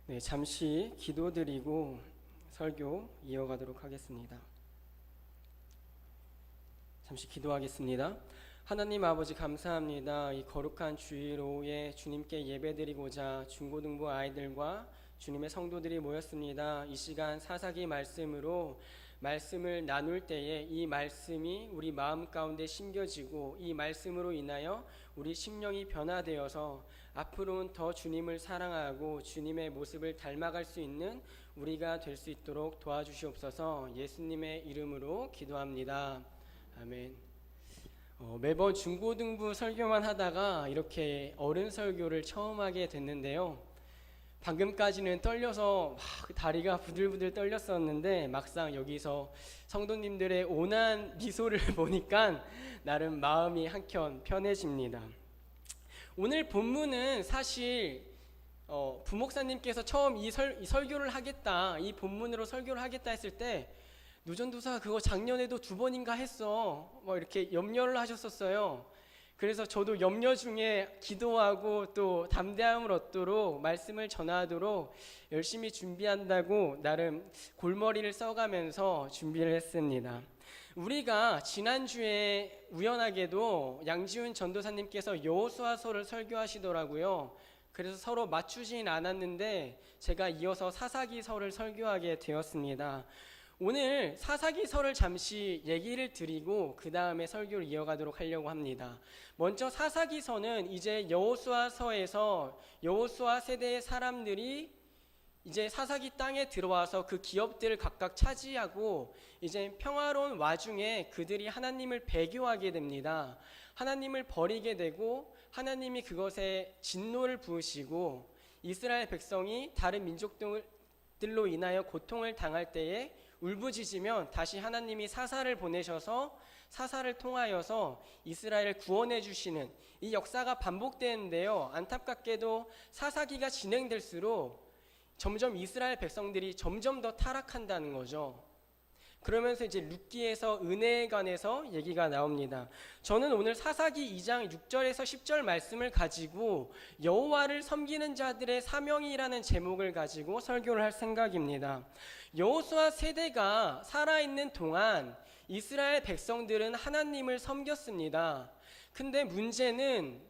네, 잠시 기도드리고 설교 이어가도록 하겠습니다. 잠시 기도하겠습니다. 하나님 아버지 감사합니다. 이 거룩한 주일 오후에 주님께 예배드리고자 중고등부 아이들과 주님의 성도들이 모였습니다. 이 시간 사사기 말씀으로 말씀을 나눌 때에 이 말씀이 우리 마음 가운데 심겨지고 이 말씀으로 인하여 우리 심령이 변화되어서 앞으로는 더 주님을 사랑하고 주님의 모습을 닮아갈 수 있는 우리가 될 수 있도록 도와주시옵소서. 예수님의 이름으로 기도합니다. 아멘. 매번 중고등부 설교만 하다가 이렇게 어른 설교를 처음 하게 됐는데요. 방금까지는 떨려서 다리가 부들부들 떨렸었는데 막상 여기서 성도님들의 온한 미소를 보니까 나름 마음이 한켠 편해집니다. 오늘 본문은 사실 부목사님께서 처음 이 설교를 하겠다, 이 본문으로 설교를 하겠다 했을 때 누전도사 그거 작년에도 2번인가 했어 이렇게 염려를 하셨었어요. 그래서 저도 염려 중에 기도하고 또 담대함을 얻도록 말씀을 전하도록 열심히 준비한다고 나름 골머리를 써가면서 준비를 했습니다. 우리가 지난주에 우연하게도 양지훈 전도사님께서 여호수아서를 설교하시더라고요. 그래서 서로 맞추진 않았는데 제가 이어서 사사기서를 설교하게 되었습니다. 오늘 사사기서를 잠시 얘기를 드리고 그 다음에 설교를 이어가도록 하려고 합니다. 먼저 사사기서는 이제 여호수아서에서 여호수아 세대의 사람들이 이제 사사기 땅에 들어와서 그 기업들을 각각 차지하고 이제 평화로운 와중에 그들이 하나님을 배교하게 됩니다. 하나님을 버리게 되고 하나님이 그것에 진노를 부으시고 이스라엘 백성이 다른 민족들로 인하여 고통을 당할 때에 울부짖으면 다시 하나님이 사사를 보내셔서 사사를 통하여서 이스라엘을 구원해 주시는 이 역사가 반복되는데요. 안타깝게도 사사기가 진행될수록 점점 이스라엘 백성들이 점점 더 타락한다는 거죠. 그러면서 이제 룻기에서 은혜에 관해서 얘기가 나옵니다. 저는 오늘 사사기 2장 6절에서 10절 말씀을 가지고 여호와를 섬기는 자들의 사명이라는 제목을 가지고 설교를 할 생각입니다. 여호수아 세대가 살아있는 동안 이스라엘 백성들은 하나님을 섬겼습니다. 근데 문제는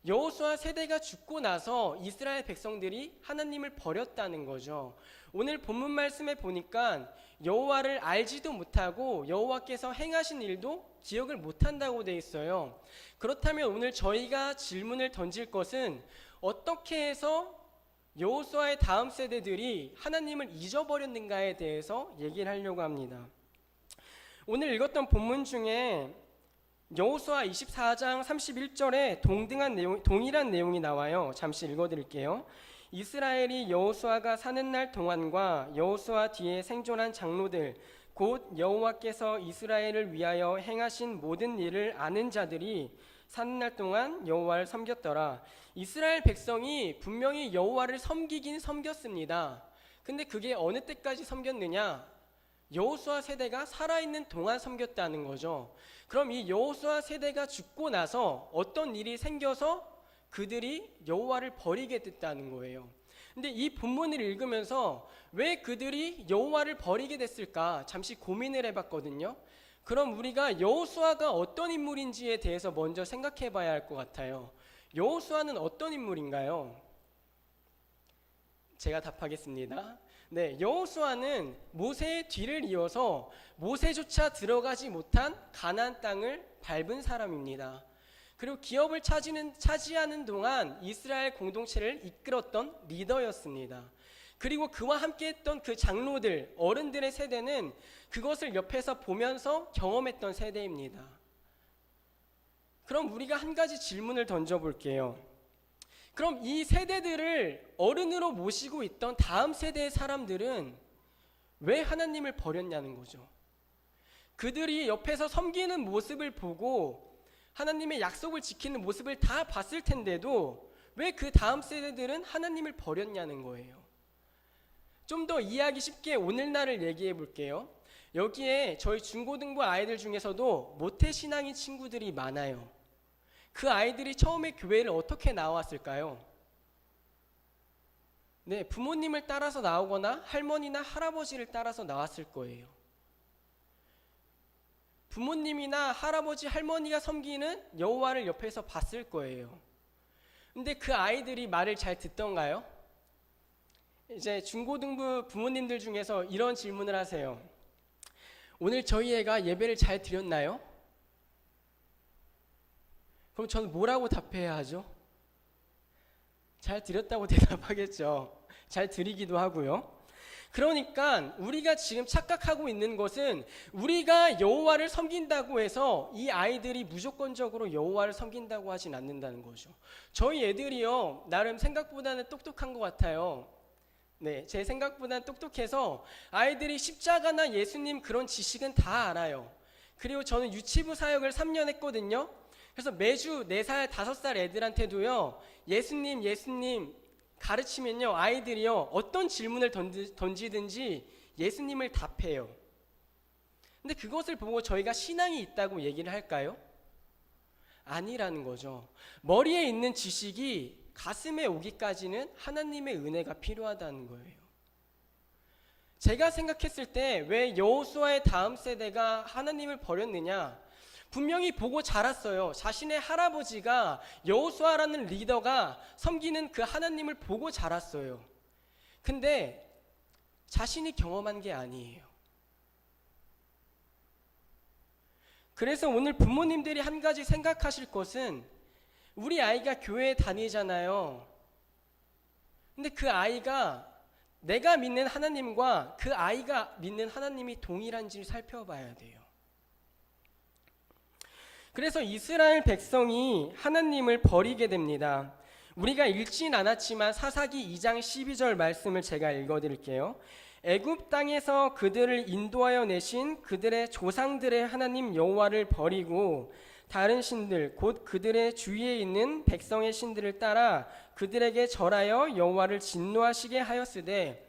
여호수아 세대가 죽고 나서 이스라엘 백성들이 하나님을 버렸다는 거죠. 오늘 본문 말씀에 보니까 여호와를 알지도 못하고 여호와께서 행하신 일도 기억을 못한다고 되어 있어요. 그렇다면 오늘 저희가 질문을 던질 것은 어떻게 해서 여호수아의 다음 세대들이 하나님을 잊어버렸는가에 대해서 얘기를 하려고 합니다. 오늘 읽었던 본문 중에 여호수아 24장 31절에 동일한 내용이 나와요. 잠시 읽어드릴게요. 이스라엘이 여호수아가 사는 날 동안과 여호수아 뒤에 생존한 장로들 곧 여호와께서 이스라엘을 위하여 행하신 모든 일을 아는 자들이 사는 날 동안 여호와를 섬겼더라. 이스라엘 백성이 분명히 여호와를 섬기긴 섬겼습니다. 근데 그게 어느 때까지 섬겼느냐? 여호수아 세대가 살아있는 동안 섬겼다는 거죠. 그럼 이 여호수아 세대가 죽고 나서 어떤 일이 생겨서 그들이 여호와를 버리게 됐다는 거예요. 근데 이 본문을 읽으면서 왜 그들이 여호와를 버리게 됐을까 잠시 고민을 해봤거든요. 그럼 우리가 여호수아가 어떤 인물인지에 대해서 먼저 생각해 봐야 할 것 같아요. 여호수아는 어떤 인물인가요? 제가 답하겠습니다. 네, 여호수아는 모세의 뒤를 이어서 모세조차 들어가지 못한 가나안 땅을 밟은 사람입니다. 그리고 기업을 차지하는 동안 이스라엘 공동체를 이끌었던 리더였습니다. 그리고 그와 함께했던 그 장로들, 어른들의 세대는 그것을 옆에서 보면서 경험했던 세대입니다. 그럼 우리가 한 가지 질문을 던져볼게요. 그럼 이 세대들을 어른으로 모시고 있던 다음 세대의 사람들은 왜 하나님을 버렸냐는 거죠. 그들이 옆에서 섬기는 모습을 보고 하나님의 약속을 지키는 모습을 다 봤을 텐데도 왜 그 다음 세대들은 하나님을 버렸냐는 거예요. 좀 더 이해하기 쉽게 오늘날을 얘기해 볼게요. 여기에 저희 중고등부 아이들 중에서도 모태신앙인 친구들이 많아요. 그 아이들이 처음에 교회를 어떻게 나왔을까요? 네, 부모님을 따라서 나오거나 할머니나 할아버지를 따라서 나왔을 거예요. 부모님이나 할아버지, 할머니가 섬기는 여호와를 옆에서 봤을 거예요. 근데 그 아이들이 말을 잘 듣던가요? 이제 중고등부 부모님들 중에서 이런 질문을 하세요. 오늘 저희 애가 예배를 잘 드렸나요? 그럼 저는 뭐라고 답해야 하죠? 잘 드렸다고 대답하겠죠. 잘 드리기도 하고요. 그러니까 우리가 지금 착각하고 있는 것은 우리가 여호와를 섬긴다고 해서 이 아이들이 무조건적으로 여호와를 섬긴다고 하진 않는다는 거죠. 저희 애들이요, 나름 생각보다는 똑똑한 것 같아요. 네, 제 생각보다는 똑똑해서 아이들이 십자가나 예수님 그런 지식은 다 알아요. 그리고 저는 유치부 사역을 3년 했거든요. 그래서 매주 4살, 5살 애들한테도요, 예수님 가르치면요, 아이들이요, 어떤 질문을 던지든지 예수님을 답해요. 근데 그것을 보고 저희가 신앙이 있다고 얘기를 할까요? 아니라는 거죠. 머리에 있는 지식이 가슴에 오기까지는 하나님의 은혜가 필요하다는 거예요. 제가 생각했을 때 왜 여호수아의 다음 세대가 하나님을 버렸느냐? 분명히 보고 자랐어요. 자신의 할아버지가 여호수아라는 리더가 섬기는 그 하나님을 보고 자랐어요. 근데 자신이 경험한 게 아니에요. 그래서 오늘 부모님들이 한 가지 생각하실 것은 우리 아이가 교회에 다니잖아요. 근데 그 아이가 내가 믿는 하나님과 그 아이가 믿는 하나님이 동일한지를 살펴봐야 돼요. 그래서 이스라엘 백성이 하나님을 버리게 됩니다. 우리가 읽진 않았지만 사사기 2장 12절 말씀을 제가 읽어드릴게요. 애굽 땅에서 그들을 인도하여 내신 그들의 조상들의 하나님 여호와를 버리고 다른 신들 곧 그들의 주위에 있는 백성의 신들을 따라 그들에게 절하여 여호와를 진노하시게 하였으되,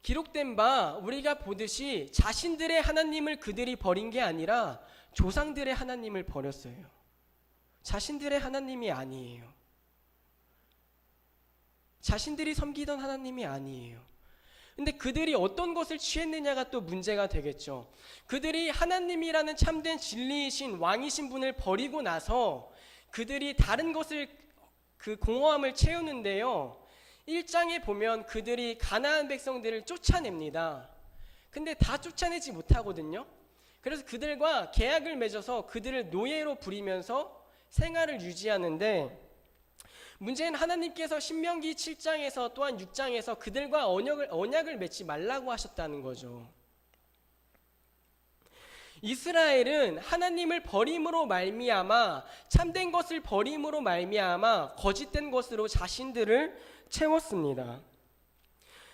기록된 바 우리가 보듯이 자신들의 하나님을 그들이 버린 게 아니라 조상들의 하나님을 버렸어요. 자신들의 하나님이 아니에요. 자신들이 섬기던 하나님이 아니에요. 근데 그들이 어떤 것을 취했느냐가 또 문제가 되겠죠. 그들이 하나님이라는 참된 진리이신 왕이신 분을 버리고 나서 그들이 다른 것을 그 공허함을 채우는데요. 1장에 보면 그들이 가나안 백성들을 쫓아냅니다. 근데 다 쫓아내지 못하거든요. 그래서 그들과 계약을 맺어서 그들을 노예로 부리면서 생활을 유지하는데, 문제는 하나님께서 신명기 7장에서 또한 6장에서 그들과 언약을 맺지 말라고 하셨다는 거죠. 이스라엘은 하나님을 버림으로 말미암아, 참된 것을 버림으로 말미암아 거짓된 것으로 자신들을 채웠습니다.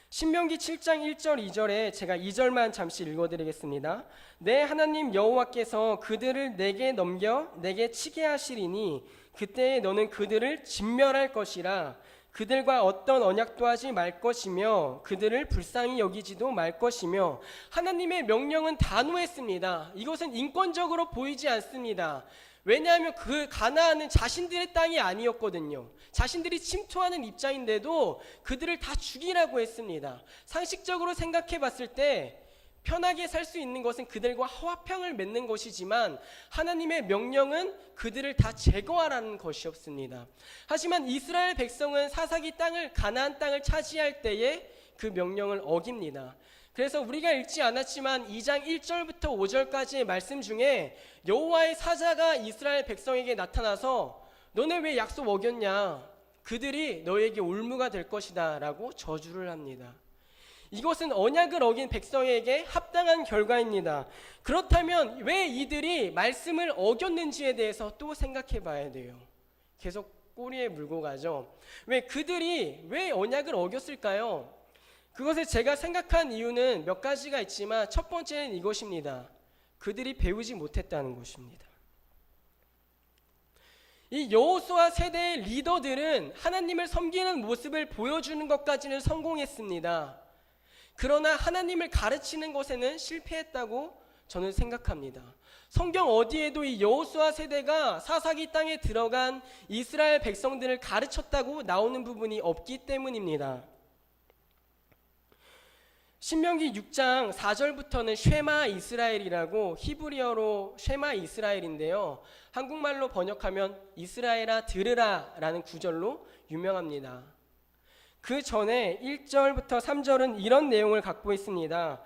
신명기 7장 1절 2절에 제가 2절만 잠시 읽어드리겠습니다. 내 하나님 여호와께서 그들을 내게 넘겨 내게 치게 하시리니 그때에 너는 그들을 진멸할 것이라. 그들과 어떤 언약도 하지 말 것이며 그들을 불쌍히 여기지도 말 것이며. 하나님의 명령은 단호했습니다. 이것은 인권적으로 보이지 않습니다. 왜냐하면 그 가나안은 자신들의 땅이 아니었거든요. 자신들이 침투하는 입장인데도 그들을 다 죽이라고 했습니다. 상식적으로 생각해 봤을 때 편하게 살 수 있는 것은 그들과 화평을 맺는 것이지만 하나님의 명령은 그들을 다 제거하라는 것이었습니다. 하지만 이스라엘 백성은 사사기 땅을, 가나안 땅을 차지할 때에 그 명령을 어깁니다. 그래서 우리가 읽지 않았지만 2장 1절부터 5절까지의 말씀 중에 여호와의 사자가 이스라엘 백성에게 나타나서 너네 왜 약속 어겼냐? 그들이 너에게 올무가 될 것이다 라고 저주를 합니다. 이것은 언약을 어긴 백성에게 합당한 결과입니다. 그렇다면 왜 이들이 말씀을 어겼는지에 대해서 또 생각해 봐야 돼요. 계속 꼬리에 물고 가죠. 그들이 왜 언약을 어겼을까요? 그것을 제가 생각한 이유는 몇 가지가 있지만 첫 번째는 이것입니다. 그들이 배우지 못했다는 것입니다. 이 여호수아 세대의 리더들은 하나님을 섬기는 모습을 보여주는 것까지는 성공했습니다. 그러나 하나님을 가르치는 것에는 실패했다고 저는 생각합니다. 성경 어디에도 이 여호수아 세대가 사사기 땅에 들어간 이스라엘 백성들을 가르쳤다고 나오는 부분이 없기 때문입니다. 신명기 6장 4절부터는 쉐마 이스라엘이라고 히브리어로 쉐마 이스라엘인데요. 한국말로 번역하면 이스라엘아 들으라 라는 구절로 유명합니다. 그 전에 1절부터 3절은 이런 내용을 갖고 있습니다.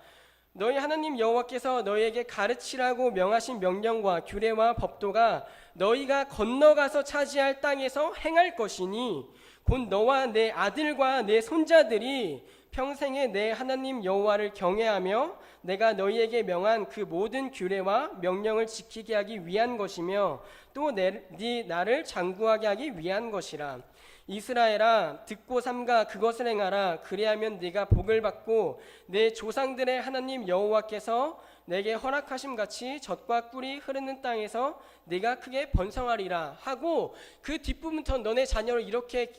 너희 하나님 여호와께서 너희에게 가르치라고 명하신 명령과 규례와 법도가 너희가 건너가서 차지할 땅에서 행할 것이니 곧 너와 내 아들과 내 손자들이 평생에 내 하나님 여호와를 경외하며 내가 너희에게 명한 그 모든 규례와 명령을 지키게 하기 위한 것이며 또 네 나를 장구하게 하기 위한 것이라. 이스라엘아 듣고 삼가 그것을 행하라. 그리하면 네가 복을 받고 내 조상들의 하나님 여호와께서 내게 허락하심 같이 젖과 꿀이 흐르는 땅에서 네가 크게 번성하리라 하고, 그 뒷부분부터 너네 자녀를 이렇게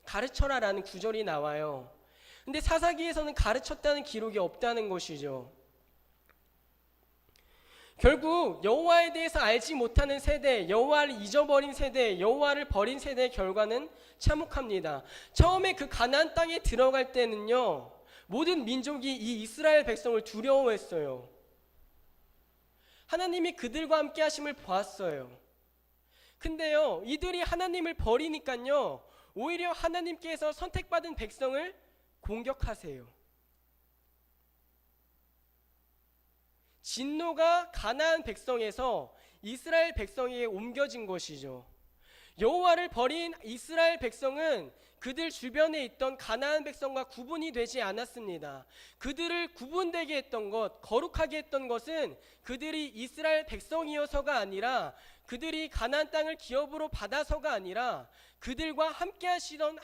가르쳐라라는 구절이 나와요. 근데 사사기에서는 가르쳤다는 기록이 없다는 것이죠. 결국 여호와에 대해서 알지 못하는 세대, 여호와를 잊어버린 세대, 여호와를 버린 세대의 결과는 참혹합니다. 처음에 그 가나안 땅에 들어갈 때는요, 모든 민족이 이 이스라엘 백성을 두려워했어요. 하나님이 그들과 함께 하심을 보았어요. 근데요, 이들이 하나님을 버리니까요, 오히려 하나님께서 선택받은 백성을 공격하세요. 진노가 가나안 백성에서 이스라엘 백성에게 옮겨진 것이죠. 여호와를 버린 이스라엘 백성은 그들 주변에 있던 가나안 백성과 구분이 되지 않았습니다. 그들을 구분되게 했던 것, 거룩하게 했던 것은 그들이 이스라엘 백성이어서가 아니라, 그들이 가나안 땅을 기업으로 받아서가 아니라 그들과 함께 하시던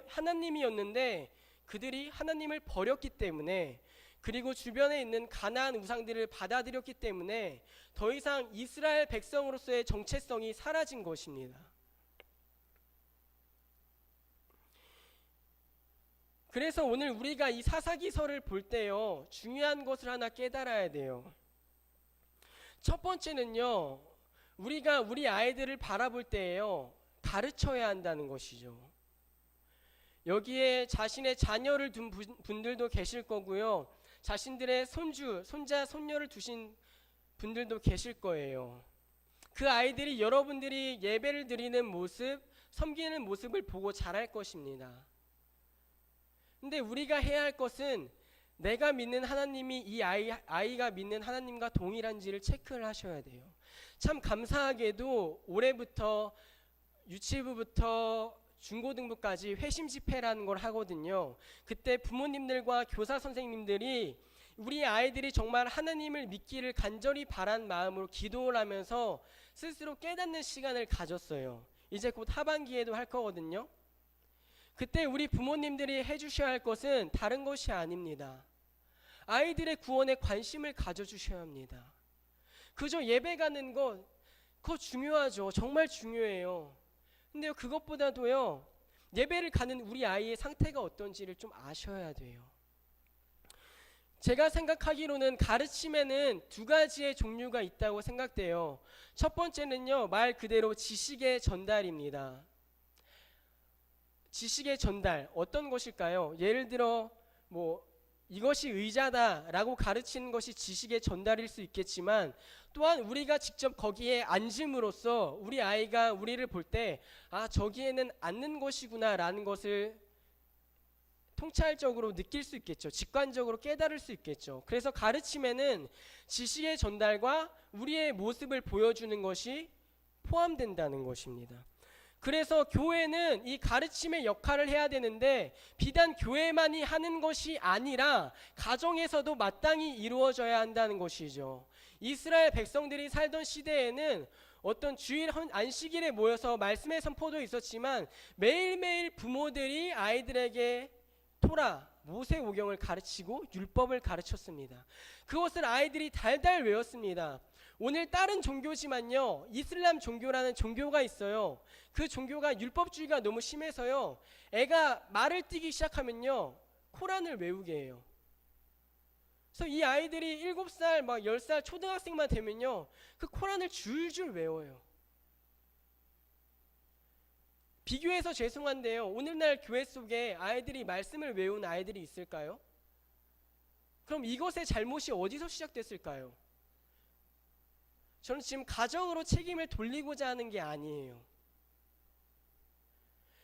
하나님이었는데, 그들이 하나님을 버렸기 때문에, 그리고 주변에 있는 가나안 우상들을 받아들였기 때문에 더 이상 이스라엘 백성으로서의 정체성이 사라진 것입니다. 그래서 오늘 우리가 이 사사기서를 볼 때요, 중요한 것을 하나 깨달아야 돼요. 첫 번째는요, 우리가 우리 아이들을 바라볼 때에요, 가르쳐야 한다는 것이죠. 여기에 자신의 자녀를 둔 분들도 계실 거고요, 자신들의 손주, 손자, 손녀를 두신 분들도 계실 거예요. 그 아이들이 여러분들이 예배를 드리는 모습, 섬기는 모습을 보고 자랄 것입니다. 근데 우리가 해야 할 것은 내가 믿는 하나님이 이 아이가 믿는 하나님과 동일한지를 체크를 하셔야 돼요. 참 감사하게도 올해부터 유치부부터 중고등부까지 회심 집회라는 걸 하거든요. 그때 부모님들과 교사 선생님들이 우리 아이들이 정말 하나님을 믿기를 간절히 바란 마음으로 기도를 하면서 스스로 깨닫는 시간을 가졌어요. 이제 곧 하반기에도 할 거거든요. 그때 우리 부모님들이 해주셔야 할 것은 다른 것이 아닙니다. 아이들의 구원에 관심을 가져주셔야 합니다. 그저 예배 가는 것, 그거 중요하죠. 정말 중요해요. 근데요, 그것보다도요, 예배를 가는 우리 아이의 상태가 어떤지를 좀 아셔야 돼요. 제가 생각하기로는 가르침에는 두 가지의 종류가 있다고 생각돼요. 첫 번째는요, 말 그대로 지식의 전달입니다. 지식의 전달, 어떤 것일까요? 예를 들어 이것이 의자다라고 가르치는 것이 지식의 전달일 수 있겠지만, 또한 우리가 직접 거기에 앉음으로써 우리 아이가 우리를 볼 때 저기에는 앉는 것이구나 라는 것을 통찰적으로 느낄 수 있겠죠. 직관적으로 깨달을 수 있겠죠. 그래서 가르침에는 지식의 전달과 우리의 모습을 보여주는 것이 포함된다는 것입니다. 그래서 교회는 이 가르침의 역할을 해야 되는데, 비단 교회만이 하는 것이 아니라 가정에서도 마땅히 이루어져야 한다는 것이죠. 이스라엘 백성들이 살던 시대에는 어떤 주일 안식일에 모여서 말씀의 선포도 있었지만, 매일매일 부모들이 아이들에게 토라, 모세오경을 가르치고 율법을 가르쳤습니다. 그것을 아이들이 달달 외웠습니다. 오늘 다른 종교지만요, 이슬람 종교라는 종교가 있어요. 그 종교가 율법주의가 너무 심해서요, 애가 말을 띄기 시작하면요, 코란을 외우게 해요. 그래서 이 아이들이 7살, 10살 초등학생만 되면요, 그 코란을 줄줄 외워요. 비교해서 죄송한데요, 오늘날 교회 속에 아이들이 말씀을 외우는 아이들이 있을까요? 그럼 이것의 잘못이 어디서 시작됐을까요? 저는 지금 가정으로 책임을 돌리고자 하는 게 아니에요.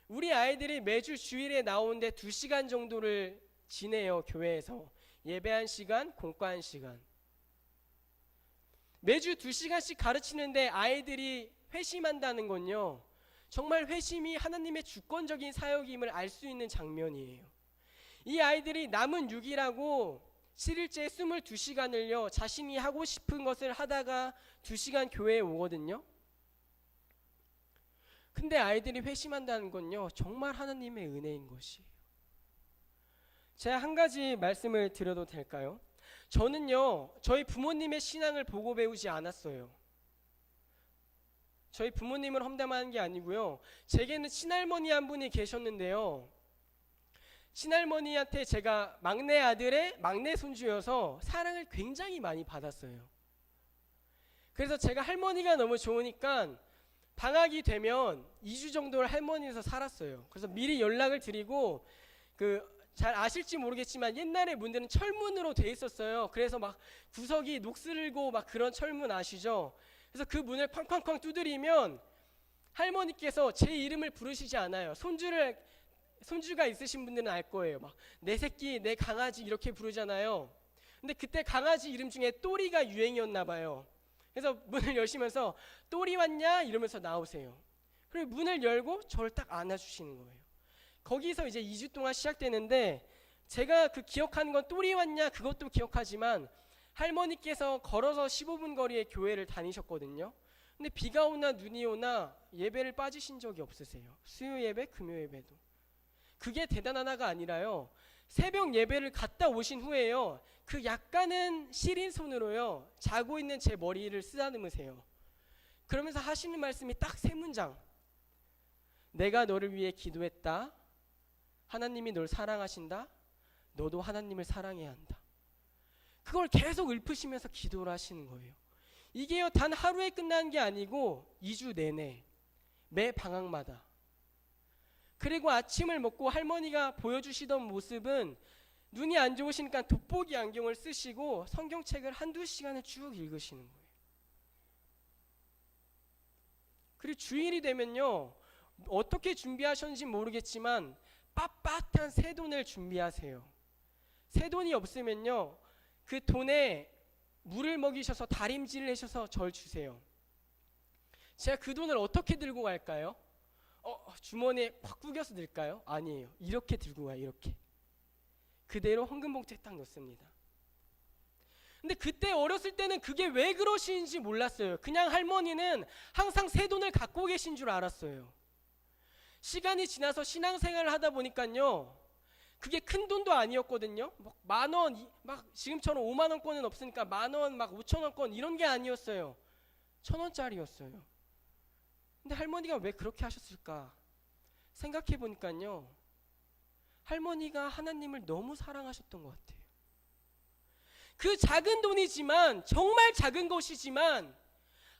우리 아이들이 매주 주일에 나오는데 2시간 정도를 지내요. 교회에서 예배 1시간, 공과 1시간. 매주 2시간씩 가르치는데 아이들이 회심한다는 건요, 정말 회심이 하나님의 주권적인 사역임을 알 수 있는 장면이에요. 이 아이들이 남은 6일하고 7일째 22시간을요 자신이 하고 싶은 것을 하다가 2시간 교회에 오거든요. 근데 아이들이 회심한다는 건요 정말 하나님의 은혜인 것이에요. 제가 한 가지 말씀을 드려도 될까요? 저는요 저희 부모님의 신앙을 보고 배우지 않았어요. 저희 부모님을 험담하는 게 아니고요, 제게는 친할머니 한 분이 계셨는데요, 친할머니한테 제가 막내 아들의 막내 손주여서 사랑을 굉장히 많이 받았어요. 그래서 제가 할머니가 너무 좋으니까 방학이 되면 2주 정도를 할머니에서 살았어요. 그래서 미리 연락을 드리고, 잘 아실지 모르겠지만 옛날에 문들은 철문으로 돼 있었어요. 그래서 막 구석이 녹슬고 막 그런 철문 아시죠? 그래서 그 문을 쾅쾅쾅 두드리면 할머니께서 제 이름을 부르시지 않아요. 손주가 있으신 분들은 알 거예요. 막 내 새끼, 내 강아지 이렇게 부르잖아요. 근데 그때 강아지 이름 중에 또리가 유행이었나 봐요. 그래서 문을 여시면서 또리 왔냐 이러면서 나오세요. 그리고 문을 열고 저를 딱 안아주시는 거예요. 거기서 이제 2주 동안 시작되는데, 제가 그 기억하는 건 또리 왔냐 그것도 기억하지만 할머니께서 걸어서 15분 거리에 교회를 다니셨거든요. 근데 비가 오나 눈이 오나 예배를 빠지신 적이 없으세요. 수요 예배, 금요 예배도. 그게 대단하다가 아니라요, 새벽 예배를 갔다 오신 후에요, 그 약간은 시린 손으로요 자고 있는 제 머리를 쓰다듬으세요. 그러면서 하시는 말씀이 딱 3문장. 내가 너를 위해 기도했다. 하나님이 널 사랑하신다. 너도 하나님을 사랑해야 한다. 그걸 계속 읊으시면서 기도를 하시는 거예요. 이게요 단 하루에 끝나는 게 아니고 2주 내내 매 방학마다. 그리고 아침을 먹고 할머니가 보여주시던 모습은 눈이 안 좋으시니까 돋보기 안경을 쓰시고 성경책을 1-2시간을 쭉 읽으시는 거예요. 그리고 주일이 되면요 어떻게 준비하셨는지 모르겠지만 빳빳한 새 돈을 준비하세요. 새 돈이 없으면요 그 돈에 물을 먹이셔서 다림질을 하셔서 절 주세요. 제가 그 돈을 어떻게 들고 갈까요? 주머니에 확 구겨서 들까요? 아니에요. 이렇게 들고 가요. 이렇게 그대로 헌금봉투에 딱 넣습니다. 근데 그때 어렸을 때는 그게 왜 그러시는지 몰랐어요. 그냥 할머니는 항상 새 돈을 갖고 계신 줄 알았어요. 시간이 지나서 신앙생활을 하다 보니까요 그게 큰 돈도 아니었거든요. 막 10,000원, 막 지금처럼 50,000원권은 없으니까 10,000원, 막 5,000원권 이런 게 아니었어요. 1,000원짜리였어요. 근데 할머니가 왜 그렇게 하셨을까 생각해 보니까요, 할머니가 하나님을 너무 사랑하셨던 것 같아요. 그 작은 돈이지만, 정말 작은 것이지만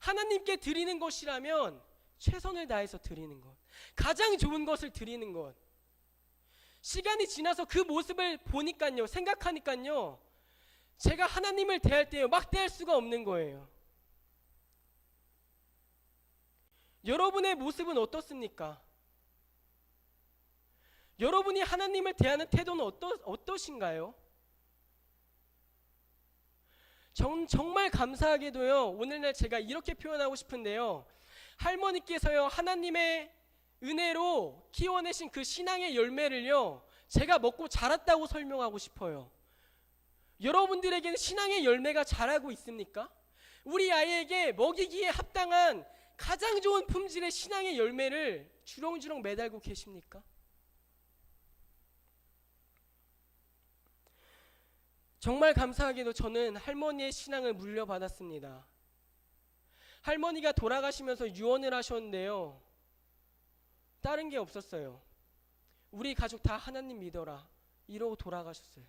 하나님께 드리는 것이라면 최선을 다해서 드리는 것, 가장 좋은 것을 드리는 것. 시간이 지나서 그 모습을 보니까요, 생각하니까요, 제가 하나님을 대할 때요 막 대할 수가 없는 거예요. 여러분의 모습은 어떻습니까? 여러분이 하나님을 대하는 태도는 어떠신가요? 정말 감사하게도요 오늘날 제가 이렇게 표현하고 싶은데요, 할머니께서요 하나님의 은혜로 키워내신 그 신앙의 열매를요 제가 먹고 자랐다고 설명하고 싶어요. 여러분들에게는 신앙의 열매가 자라고 있습니까? 우리 아이에게 먹이기에 합당한 가장 좋은 품질의 신앙의 열매를 주렁주렁 매달고 계십니까? 정말 감사하게도 저는 할머니의 신앙을 물려받았습니다. 할머니가 돌아가시면서 유언을 하셨는데요, 다른 게 없었어요. 우리 가족 다 하나님 믿어라 이러고 돌아가셨어요.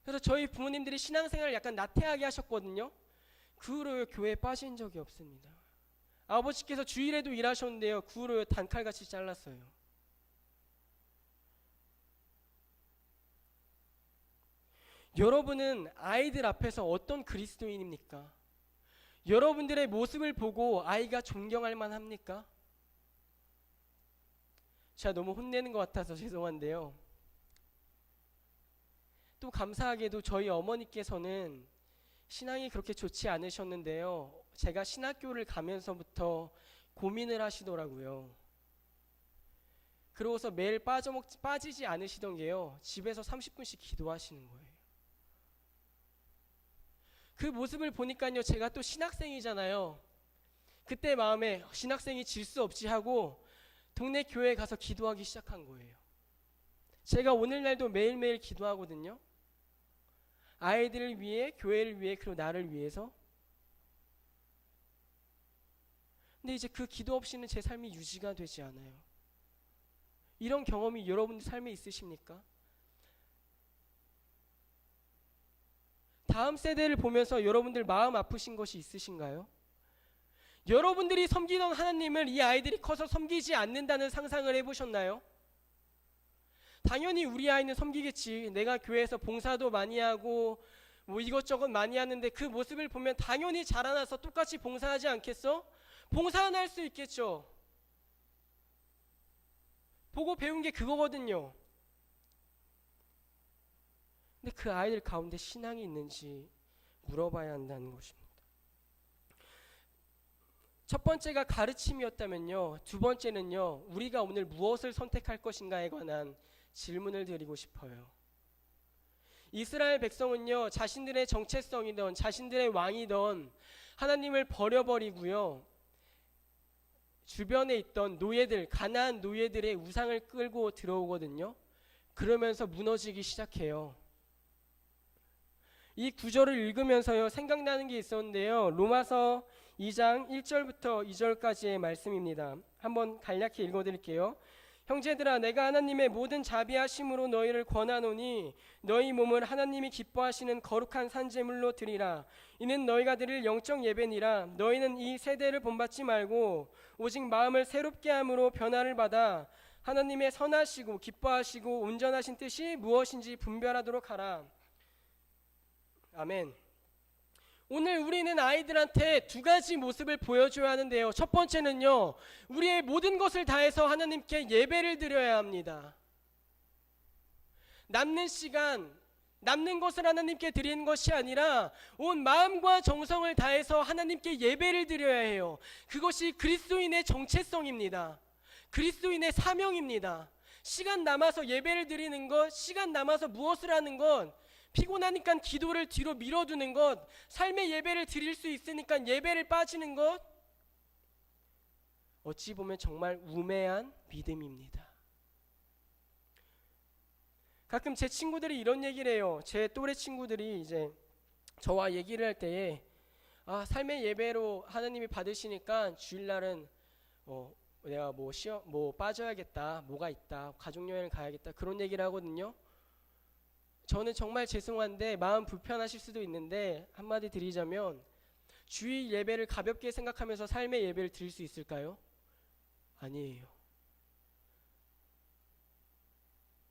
그래서 저희 부모님들이 신앙생활을 약간 나태하게 하셨거든요. 그 후로 교회에 빠진 적이 없습니다. 아버지께서 주일에도 일하셨는데요, 그 후로 단칼같이 잘랐어요. 여러분은 아이들 앞에서 어떤 그리스도인입니까? 여러분들의 모습을 보고 아이가 존경할 만합니까? 제가 너무 혼내는 것 같아서 죄송한데요. 또 감사하게도 저희 어머니께서는 신앙이 그렇게 좋지 않으셨는데요. 제가 신학교를 가면서부터 고민을 하시더라고요. 그러고서 매일 빠지지 않으시던 게요. 집에서 30분씩 기도하시는 거예요. 그 모습을 보니까요. 제가 또 신학생이잖아요. 그때 마음에 신학생이 질 수 없지 하고 동네 교회에 가서 기도하기 시작한 거예요. 제가 오늘날도 매일매일 기도하거든요. 아이들을 위해, 교회를 위해, 그리고 나를 위해서. 근데 이제 그 기도 없이는 제 삶이 유지가 되지 않아요. 이런 경험이 여러분들 삶에 있으십니까? 다음 세대를 보면서 여러분들 마음 아프신 것이 있으신가요? 여러분들이 섬기던 하나님을 이 아이들이 커서 섬기지 않는다는 상상을 해보셨나요? 당연히 우리 아이는 섬기겠지. 내가 교회에서 봉사도 많이 하고 뭐 이것저것 많이 하는데 그 모습을 보면 당연히 자라나서 똑같이 봉사하지 않겠어? 봉사는 할 수 있겠죠. 보고 배운 게 그거거든요. 근데 그 아이들 가운데 신앙이 있는지 물어봐야 한다는 것입니다. 첫 번째가 가르침이었다면요. 두 번째는요. 우리가 오늘 무엇을 선택할 것인가에 관한 질문을 드리고 싶어요. 이스라엘 백성은요. 자신들의 정체성이던 자신들의 왕이던 하나님을 버려버리고요. 주변에 있던 노예들, 가나안 노예들의 우상을 끌고 들어오거든요. 그러면서 무너지기 시작해요. 이 구절을 읽으면서요. 생각나는 게 있었는데요. 로마서 2장 1절부터 2절까지의 말씀입니다. 한번 간략히 읽어드릴게요. 형제들아 내가 하나님의 모든 자비하심으로 너희를 권하노니 너희 몸을 하나님이 기뻐하시는 거룩한 산제물로 드리라. 이는 너희가 드릴 영적 예배니라. 너희는 이 세대를 본받지 말고 오직 마음을 새롭게 함으로 변화를 받아 하나님의 선하시고 기뻐하시고 온전하신 뜻이 무엇인지 분별하도록 하라. 아멘. 오늘 우리는 아이들한테 두 가지 모습을 보여줘야 하는데요. 첫 번째는요, 우리의 모든 것을 다해서 하나님께 예배를 드려야 합니다. 남는 시간, 남는 것을 하나님께 드리는 것이 아니라 온 마음과 정성을 다해서 하나님께 예배를 드려야 해요. 그것이 그리스도인의 정체성입니다. 그리스도인의 사명입니다. 시간 남아서 예배를 드리는 것, 시간 남아서 무엇을 하는 것, 피곤하니까 기도를 뒤로 밀어두는 것, 삶의 예배를 드릴 수 있으니까 예배를 빠지는 것, 어찌 보면 정말 우매한 믿음입니다. 가끔 제 친구들이 이런 얘기를 해요. 제 또래 친구들이 이제 저와 얘기를 할 때에 삶의 예배로 하나님이 받으시니까 주일날은 내가 뭐 빠져야겠다, 뭐가 있다, 가족여행을 가야겠다 그런 얘기를 하거든요. 저는 정말 죄송한데 마음 불편하실 수도 있는데 한마디 드리자면 주일 예배를 가볍게 생각하면서 삶의 예배를 드릴 수 있을까요? 아니에요.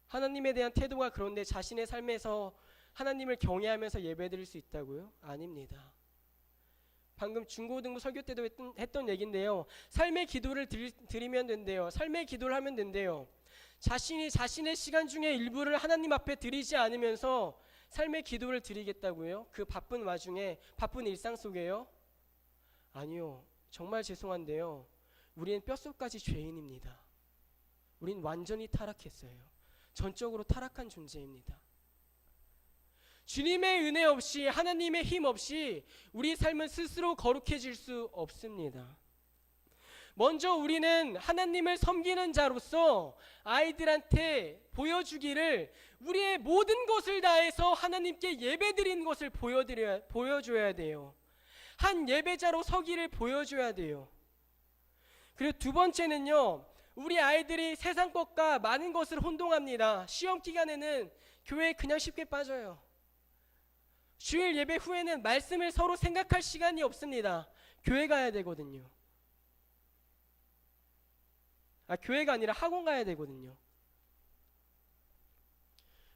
하나님에 대한 태도가 그런데 자신의 삶에서 하나님을 경외하면서 예배 드릴 수 있다고요? 아닙니다. 방금 중고등부 설교 때도 했던 얘기인데요. 삶의 기도를 드리면 된대요. 삶의 기도를 하면 된대요. 자신이 자신의 시간 중에 일부를 하나님 앞에 드리지 않으면서 삶의 기도를 드리겠다고요? 그 바쁜 와중에, 바쁜 일상 속에요? 아니요. 정말 죄송한데요. 우리는 뼛속까지 죄인입니다. 우린 완전히 타락했어요. 전적으로 타락한 존재입니다. 주님의 은혜 없이, 하나님의 힘 없이 우리 삶은 스스로 거룩해질 수 없습니다. 먼저 우리는 하나님을 섬기는 자로서 아이들한테 보여주기를 우리의 모든 것을 다해서 하나님께 예배드리는 것을 보여줘야 돼요. 한 예배자로 서기를 보여줘야 돼요. 그리고 두 번째는요, 우리 아이들이 세상 것과 많은 것을 혼동합니다. 시험 기간에는 교회에 그냥 쉽게 빠져요. 주일 예배 후에는 말씀을 서로 생각할 시간이 없습니다. 교회 가야 되거든요. 교회가 아니라 학원 가야 되거든요.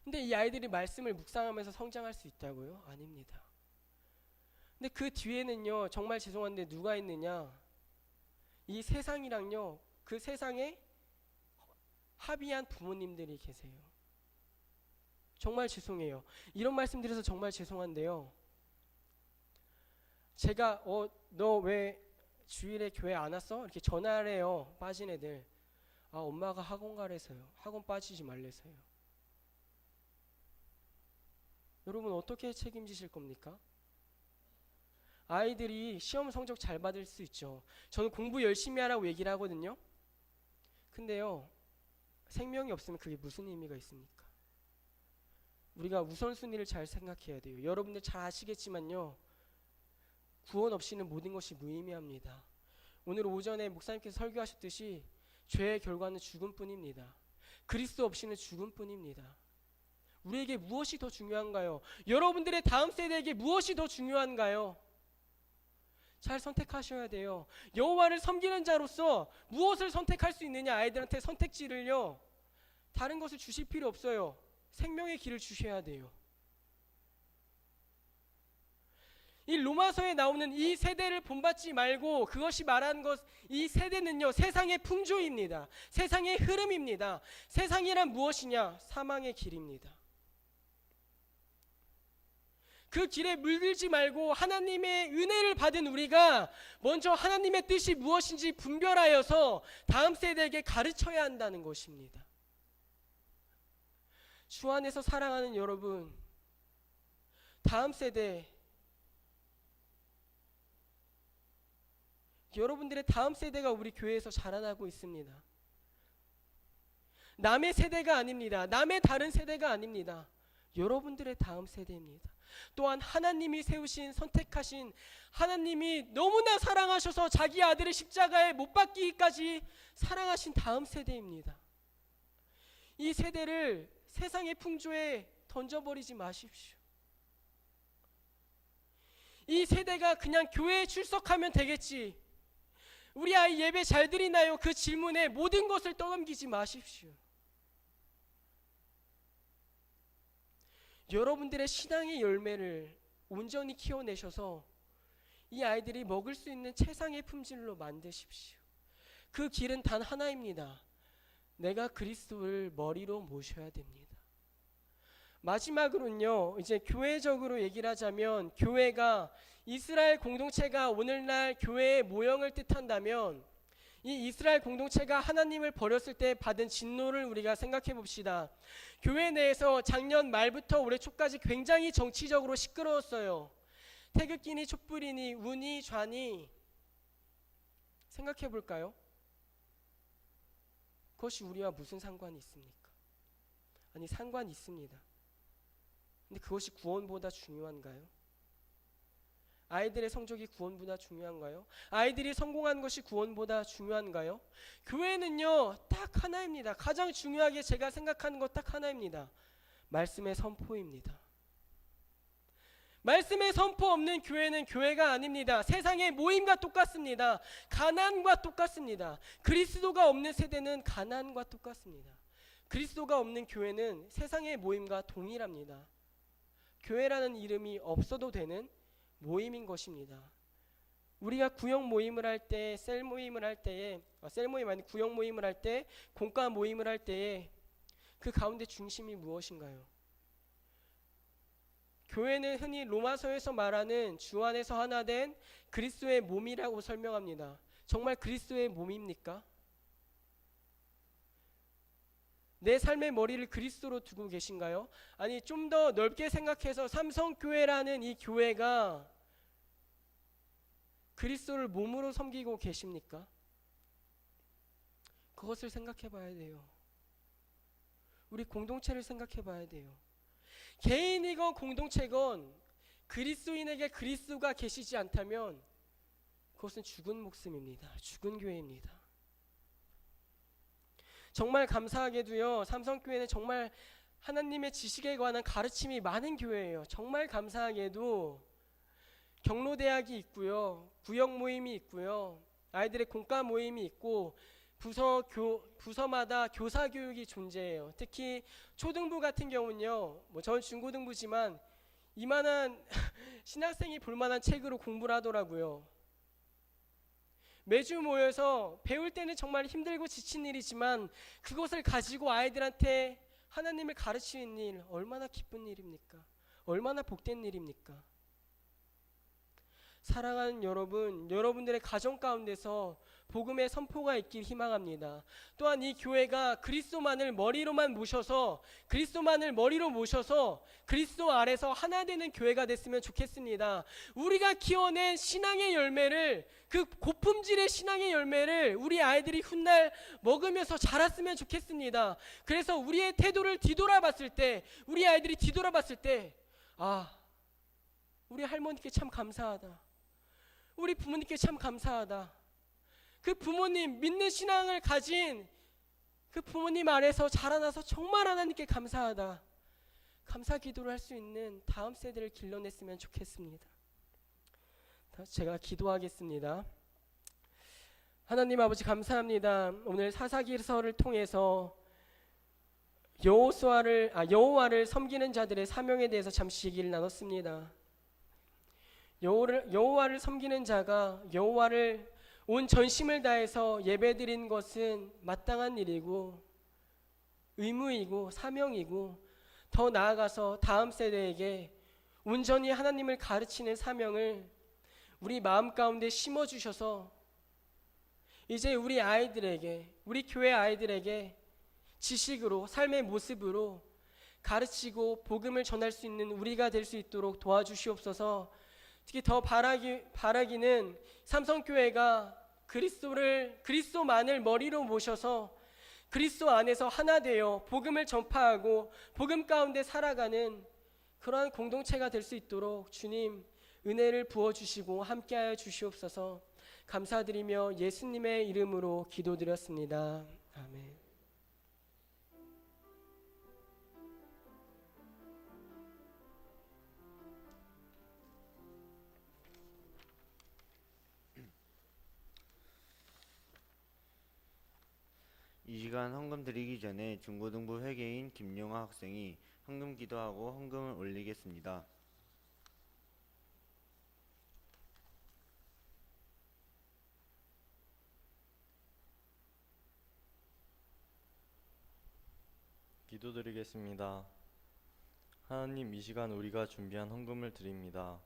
근데 이 아이들이 말씀을 묵상하면서 성장할 수 있다고요? 아닙니다. 근데 그 뒤에는요, 정말 죄송한데 누가 있느냐? 이 세상이랑요, 그 세상에 합의한 부모님들이 계세요. 정말 죄송해요. 이런 말씀 드려서 정말 죄송한데요. 제가 너 왜 주일에 교회 안 왔어? 이렇게 전화를 해요. 빠진 애들. 아, 엄마가 학원 가래서요. 학원 빠지지 말래서요. 여러분 어떻게 책임지실 겁니까? 아이들이 시험 성적 잘 받을 수 있죠. 저는 공부 열심히 하라고 얘기를 하거든요. 근데요, 생명이 없으면 그게 무슨 의미가 있습니까? 우리가 우선순위를 잘 생각해야 돼요. 여러분들 잘 아시겠지만요, 구원 없이는 모든 것이 무의미합니다. 오늘 오전에 목사님께서 설교하셨듯이 죄의 결과는 죽음뿐입니다. 그리스도 없이는 죽음뿐입니다. 우리에게 무엇이 더 중요한가요? 여러분들의 다음 세대에게 무엇이 더 중요한가요? 잘 선택하셔야 돼요. 여호와를 섬기는 자로서 무엇을 선택할 수 있느냐? 아이들한테 선택지를요, 다른 것을 주실 필요 없어요. 생명의 길을 주셔야 돼요. 이 로마서에 나오는 이 세대를 본받지 말고, 그것이 말하는 것, 이 세대는요, 세상의 풍조입니다. 세상의 흐름입니다. 세상이란 무엇이냐? 사망의 길입니다. 그 길에 물들지 말고 하나님의 은혜를 받은 우리가 먼저 하나님의 뜻이 무엇인지 분별하여서 다음 세대에게 가르쳐야 한다는 것입니다. 주 안에서 사랑하는 여러분, 다음 세대, 여러분들의 다음 세대가 우리 교회에서 자라나고 있습니다. 남의 세대가 아닙니다. 남의 다른 세대가 아닙니다. 여러분들의 다음 세대입니다. 또한 하나님이 세우신, 선택하신, 하나님이 너무나 사랑하셔서 자기 아들의 십자가에 못 박기까지 사랑하신 다음 세대입니다. 이 세대를 세상의 풍조에 던져버리지 마십시오. 이 세대가 그냥 교회에 출석하면 되겠지, 우리 아이 예배 잘 드리나요? 그 질문에 모든 것을 떠넘기지 마십시오. 여러분들의 신앙의 열매를 온전히 키워내셔서 이 아이들이 먹을 수 있는 최상의 품질로 만드십시오. 그 길은 단 하나입니다. 내가 그리스도를 머리로 모셔야 됩니다. 마지막으로는요, 이제 교회적으로 얘기를 하자면, 교회가, 이스라엘 공동체가 오늘날 교회의 모형을 뜻한다면, 이 이스라엘 공동체가 하나님을 버렸을 때 받은 진노를 우리가 생각해 봅시다. 교회 내에서 작년 말부터 올해 초까지 굉장히 정치적으로 시끄러웠어요. 태극기니 촛불이니 우니 좌니, 생각해 볼까요? 그것이 우리와 무슨 상관이 있습니까? 아니, 상관이 있습니다. 근데 그것이 구원보다 중요한가요? 아이들의 성적이 구원보다 중요한가요? 아이들이 성공한 것이 구원보다 중요한가요? 교회는요, 딱 하나입니다. 가장 중요하게 제가 생각하는 것 딱 하나입니다. 말씀의 선포입니다. 말씀의 선포 없는 교회는 교회가 아닙니다. 세상의 모임과 똑같습니다. 가난과 똑같습니다. 그리스도가 없는 세대는 가난과 똑같습니다. 그리스도가 없는 교회는 세상의 모임과 동일합니다. 교회라는 이름이 없어도 되는 모임인 것입니다. 우리가 구역 모임을 할 때, 셀 모임을 할 때에, 셀 모임 아니 구역 모임을 할 때, 공과 모임을 할 때에 그 가운데 중심이 무엇인가요? 교회는 흔히 로마서에서 말하는 주 안에서 하나 된 그리스도의 몸이라고 설명합니다. 정말 그리스도의 몸입니까? 내 삶의 머리를 그리스도로 두고 계신가요? 아니, 좀 더 넓게 생각해서 삼성교회라는 이 교회가 그리스도를 몸으로 섬기고 계십니까? 그것을 생각해 봐야 돼요. 우리 공동체를 생각해 봐야 돼요. 개인이건 공동체건 그리스도인에게 그리스도가 계시지 않다면 그것은 죽은 목숨입니다. 죽은 교회입니다. 정말 감사하게도요, 삼성교회는 정말 하나님의 지식에 관한 가르침이 많은 교회예요. 정말 감사하게도 경로대학이 있고요, 구역 모임이 있고요, 아이들의 공과 모임이 있고, 부서마다 교사 교육이 존재해요. 특히 초등부 같은 경우는요, 전 중고등부지만 이만한 신학생이 볼만한 책으로 공부를 하더라고요. 매주 모여서 배울 때는 정말 힘들고 지친 일이지만 그것을 가지고 아이들한테 하나님을 가르치는 일, 얼마나 기쁜 일입니까? 얼마나 복된 일입니까? 사랑하는 여러분, 여러분들의 가정 가운데서 복음의 선포가 있길 희망합니다. 또한 이 교회가 그리스도만을 머리로 모셔서 그리스도 아래서 하나 되는 교회가 됐으면 좋겠습니다. 우리가 키워낸 신앙의 열매를, 그 고품질의 신앙의 열매를 우리 아이들이 훗날 먹으면서 자랐으면 좋겠습니다. 그래서 우리의 태도를 뒤돌아봤을 때, 우리 아이들이 뒤돌아봤을 때, 우리 할머니께 참 감사하다. 우리 부모님께 참 감사하다. 그 부모님, 믿는 신앙을 가진 그 부모님 아래서 자라나서 정말 하나님께 감사하다. 감사 기도를 할 수 있는 다음 세대를 길러냈으면 좋겠습니다. 제가 기도하겠습니다. 하나님 아버지 감사합니다. 오늘 사사기서를 통해서 여호와를 섬기는 자들의 사명에 대해서 잠시 얘기를 나눴습니다. 여호와를 섬기는 자가 여호와를 온 전심을 다해서 예배드리는 것은 마땅한 일이고 의무이고 사명이고, 더 나아가서 다음 세대에게 온전히 하나님을 가르치는 사명을 우리 마음 가운데 심어주셔서 이제 우리 아이들에게, 우리 교회 아이들에게 지식으로, 삶의 모습으로 가르치고 복음을 전할 수 있는 우리가 될 수 있도록 도와주시옵소서. 특히 더 바라기는 삼성교회가 그리스도만을 머리로 모셔서 그리스도 안에서 하나 되어 복음을 전파하고 복음 가운데 살아가는 그러한 공동체가 될 수 있도록 주님 은혜를 부어주시고 함께하여 주시옵소서. 감사드리며 예수님의 이름으로 기도드렸습니다. 아멘. 이 시간 헌금 드리기 전에 중고등부 회계인 김용아 학생이 헌금 기도하고 헌금을 올리겠습니다. 기도드리겠습니다. 하나님, 이 시간 우리가 준비한 헌금을 드립니다.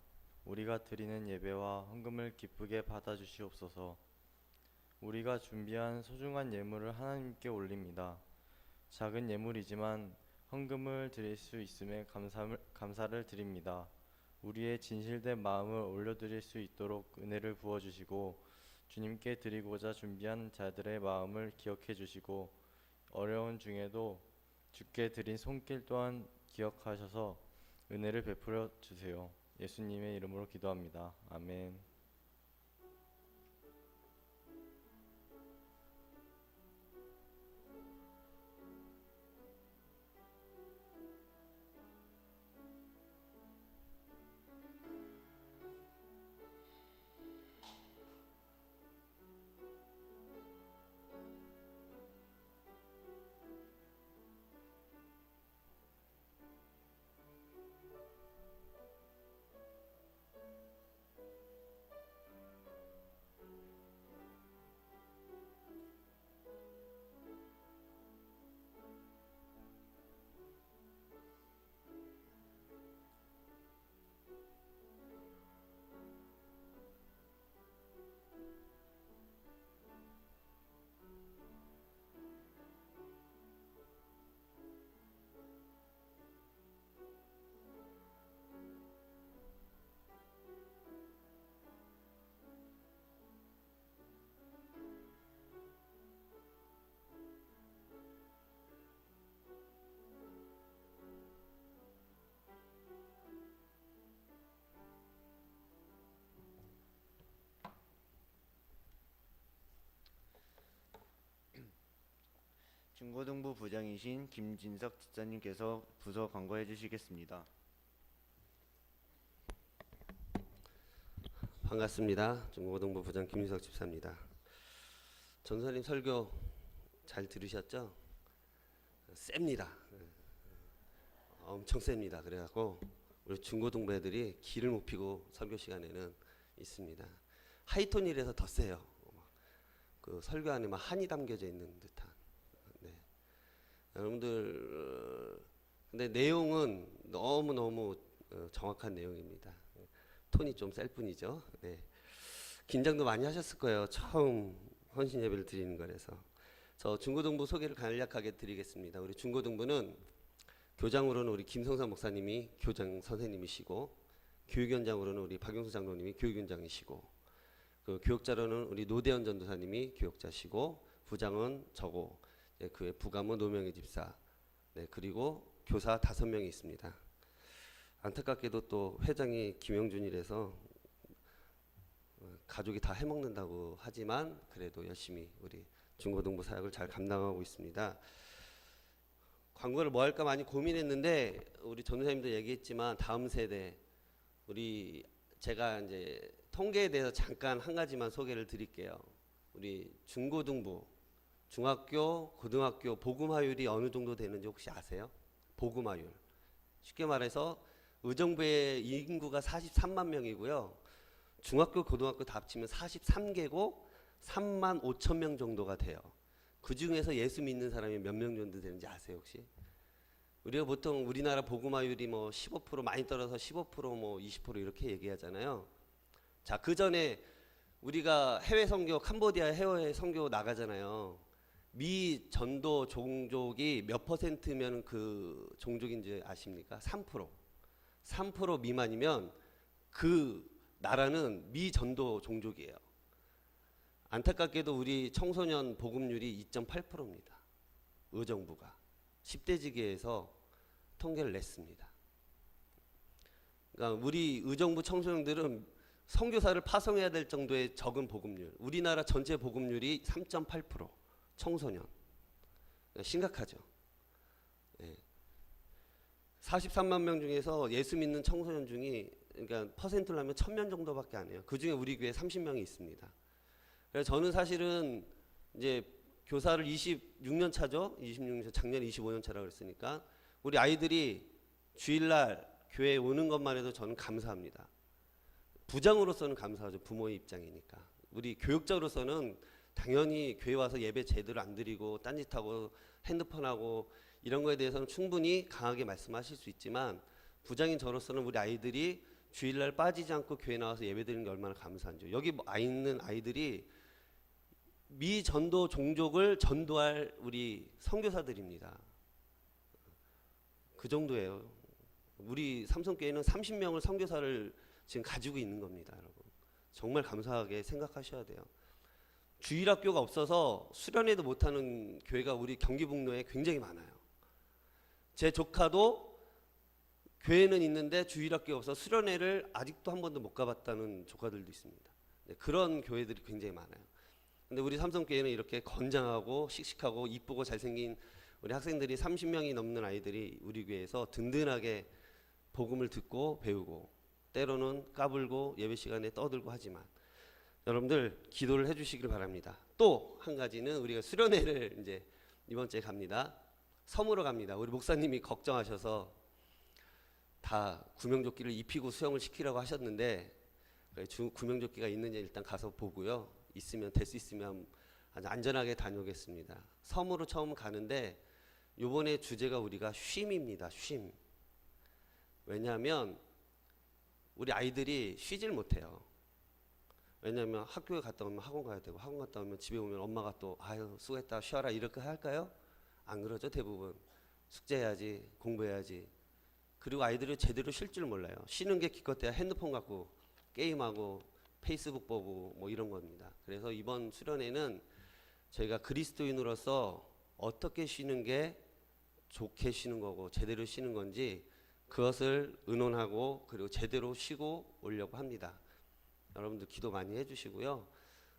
우리가 드리는 예배와 헌금을 기쁘게 받아주시옵소서. 우리가 준비한 소중한 예물을 하나님께 올립니다. 작은 예물이지만 헌금을 드릴 수 있음에 감사를 드립니다. 우리의 진실된 마음을 올려드릴 수 있도록 은혜를 부어주시고 주님께 드리고자 준비한 자들의 마음을 기억해 주시고 어려운 중에도 주께 드린 손길 또한 기억하셔서 은혜를 베풀어 주세요. 예수님의 이름으로 기도합니다. 아멘. 중고등부 부장이신 김진석 집사님께서 부서 광고해 주시겠습니다. 반갑습니다. 중고등부 부장 김진석 집사입니다. 전사님 설교 잘 들으셨죠? 셉니다. 엄청 셉니다. 그래갖고 우리 중고등부 애들이 기를 못 피고 설교 시간에는 있습니다. 하이톤이라서 더 세요. 그 설교 안에 막 한이 담겨져 있는 듯한. 네. 여러분들 근데 내용은 너무 정확한 내용입니다. 톤이 좀 셀 뿐이죠. 네. 긴장도 많이 하셨을 거예요. 처음 헌신 예배를 드리는 거라서. 저 중고등부 소개를 간략하게 드리겠습니다. 우리 중고등부는 교장으로는 우리 김성삼 목사님이 교장 선생님이시고, 교육위원장으로는 우리 박용수 장로님이 교육위원장이시고, 그 교육자로는 우리 노대현 전도사님이 교육자시고, 부장은 저고, 그의 부감은 노명희 집사, 네, 그리고 교사 5명이 있습니다. 안타깝게도 또 회장이 김영준이라서 가족이 다 해먹는다고 하지만 그래도 열심히 우리 중고등부 사역을 잘 감당하고 있습니다. 광고를 뭐 할까 많이 고민했는데 우리 전도사님도 얘기했지만 다음 세대 우리 제가 이제 통계에 대해서 잠깐 한 가지만 소개를 드릴게요. 우리 중고등부, 중학교, 고등학교 복음화율이 어느 정도 되는지 혹시 아세요? 복음화율. 쉽게 말해서 의정부의 인구가 43만 명이고요. 중학교, 고등학교 다 합치면 43개고 3만 5천 명 정도가 돼요. 그 중에서 예수 믿는 사람이 몇 명 정도 되는지 아세요 혹시? 우리가 보통 우리나라 복음화율이 뭐 15% 많이 떨어서 15%뭐 20% 이렇게 얘기하잖아요. 자, 그 전에 우리가 해외 선교, 캄보디아 해외 선교 나가잖아요. 미 전도 종족이 몇 퍼센트면 그 종족인지 아십니까? 3%. 3% 미만이면 그 나라는 미 전도 종족이에요. 안타깝게도 우리 청소년 복음률이 2.8%입니다. 의정부가 10대 지기에서 통계를 냈습니다. 그러니까 우리 의정부 청소년들은 선교사를 파송해야 될 정도의 적은 복음률. 우리나라 전체 복음률이 3.8% 청소년. 그러니까 심각하죠. 네. 43만 명 중에서 예수 믿는 청소년 중이 그러니까 퍼센트로 하면 1000명 정도밖에 안 해요. 그 중에 우리 교회 30명이 있습니다. 그래서 저는 사실은 이제 교사를 26년 차죠. 26년 차, 작년에 25년 차라고 그랬으니까 우리 아이들이 주일날 교회에 오는 것만 해도 저는 감사합니다. 부장으로서는 감사하죠. 부모의 입장이니까. 우리 교육자로서는 당연히 교회 와서 예배 제대로 안 드리고 딴짓하고 핸드폰하고 이런 거에 대해서는 충분히 강하게 말씀하실 수 있지만 부장인 저로서는 우리 아이들이 주일날 빠지지 않고 교회 나와서 예배 드리는 게 얼마나 감사한지. 여기 있는 아이들이 미 전도 종족을 전도할 우리 선교사들입니다. 그 정도예요. 우리 삼성교회는 30명을 선교사를 지금 가지고 있는 겁니다, 여러분. 정말 감사하게 생각하셔야 돼요. 주일학교가 없어서 수련회도 못하는 교회가 우리 경기북로에 굉장히 많아요. 제 조카도 교회는 있는데 주일학교가 없어서 수련회를 아직도 한 번도 못 가봤다는 조카들도 있습니다. 네, 그런 교회들이 굉장히 많아요. 근데 우리 삼성교회는 이렇게 건장하고 씩씩하고 이쁘고 잘생긴 우리 학생들이 30명이 넘는 아이들이 우리 교회에서 든든하게 복음을 듣고 배우고 때로는 까불고 예배 시간에 떠들고 하지만 여러분들 기도를 해주시길 바랍니다. 또 한 가지는 우리가 수련회를 이제 이번 주에 갑니다. 섬으로 갑니다. 우리 목사님이 걱정하셔서 다 구명조끼를 입히고 수영을 시키라고 하셨는데 구명조끼가 있는지 일단 가서 보고요. 있으면 될 수 있으면 아주 안전하게 다녀오겠습니다. 섬으로 처음 가는데 이번에 주제가 우리가 쉼입니다. 쉼. 왜냐하면 우리 아이들이 쉬질 못해요. 왜냐하면 학교에 갔다 오면 학원 가야 되고 학원 갔다 오면 집에 오면 엄마가 또 아유 수고했다 쉬어라 이렇게 할까요? 안 그러죠. 대부분 숙제해야지 공부해야지. 그리고 아이들이 제대로 쉴 줄 몰라요. 쉬는 게 기껏해야 핸드폰 갖고 게임하고 페이스북 보고 뭐 이런 겁니다. 그래서 이번 수련회는 저희가 그리스도인으로서 어떻게 쉬는 게 좋게 쉬는 거고 제대로 쉬는 건지 그것을 의논하고 그리고 제대로 쉬고 오려고 합니다. 여러분들 기도 많이 해주시고요.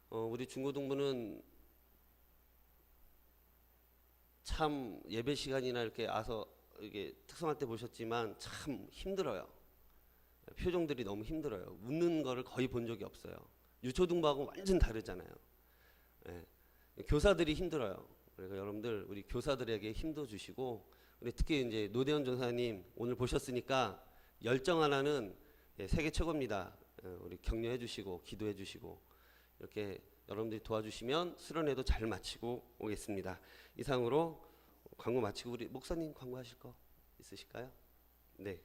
우리 중고등부는 참 예배 시간이나 이렇게 와서 이게 특성할 때 보셨지만 참 힘들어요. 표정들이 너무 힘들어요. 웃는 거를 거의 본 적이 없어요. 유초등부하고 완전 다르잖아요. 예. 교사들이 힘들어요. 그러니까 여러분들 우리 교사들에게 힘도 주시고, 우리 특히 이제 노대현 전사님 오늘 보셨으니까 열정 하나는 세계 최고입니다. 우리 격려해 주시고 기도해 주시고 이렇게 여러분들이 도와주시면 수련회도 잘 마치고 오겠습니다. 이상으로 광고 마치고 우리 목사님 광고하실 거 있으실까요? 네.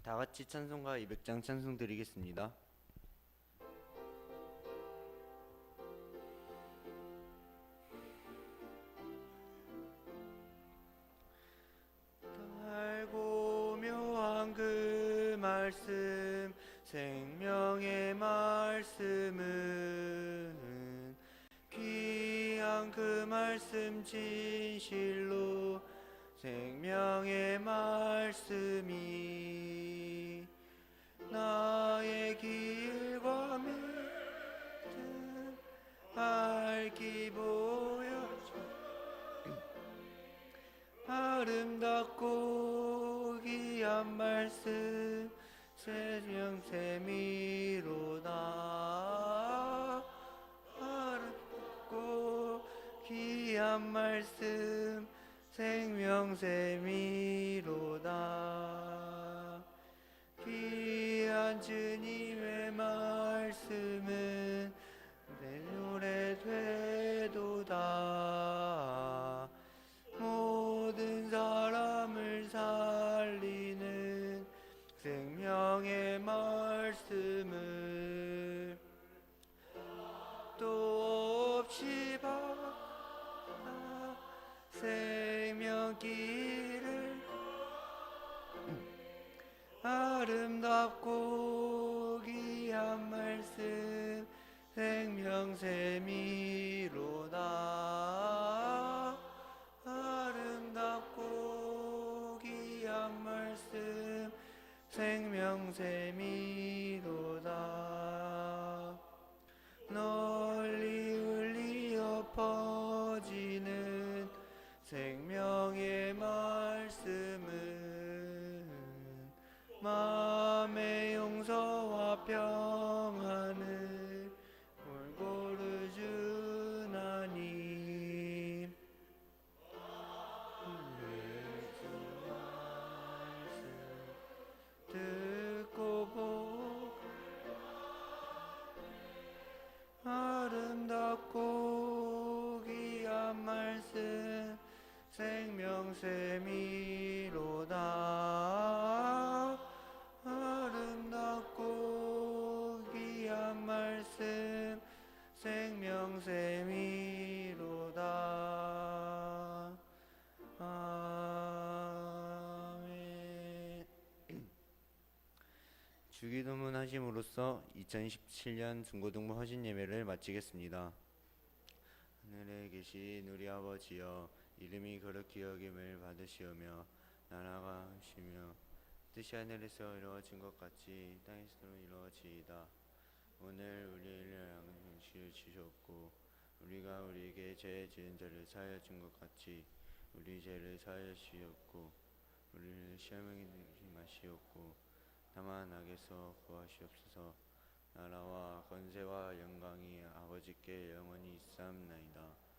다 같이 찬송가 200장 찬송 드리겠습니다. 달고 묘한 그 말씀, 생명의 말씀은 귀한 그 말씀 진실로 생명의 말씀이 나의 길과 믿음 밝기 보여줘. 아름답고 귀한 말씀 생명 샘이로다. 아름답고 귀한 말씀 생명샘이로다. 귀한 주님의 말씀은 내 노래 되도다. 모든 사람을 살리는 생명의 말씀을 또 없이 받아 생명길을 아름답고 귀한 말씀 생명샘이로다. 아름답고 귀한 말씀 생명샘이로다. 널리 울리어 퍼지는 생명의 말씀은 마음의 용서와 평안을 골고루 주나님. 예수 말씀 듣고 보고 아름답고 귀한 말씀 생명샘이로다. 아름답고 귀한 말씀 생명샘이로다. 아멘. 주기도문 하심으로써 2017년 중고등부 허신 예배를 마치겠습니다. 하늘에 계신 우리 아버지여, 이름이 거룩히 여김을 받으시오며 나라가 하시며 뜻이 하늘에서 이루어진 것 같이 땅에서도 이루어지이다. 오늘 우리의 양식을 주시옵고 우리가 우리에게 죄 지은 자를 사하여 준 것 같이 우리 죄를 사하여 주시옵고 우리를 시험에 들이지 마시옵고 다만 악에서 구하시옵소서. 나라와 권세와 영광이 아버지께 영원히 있사옵나이다.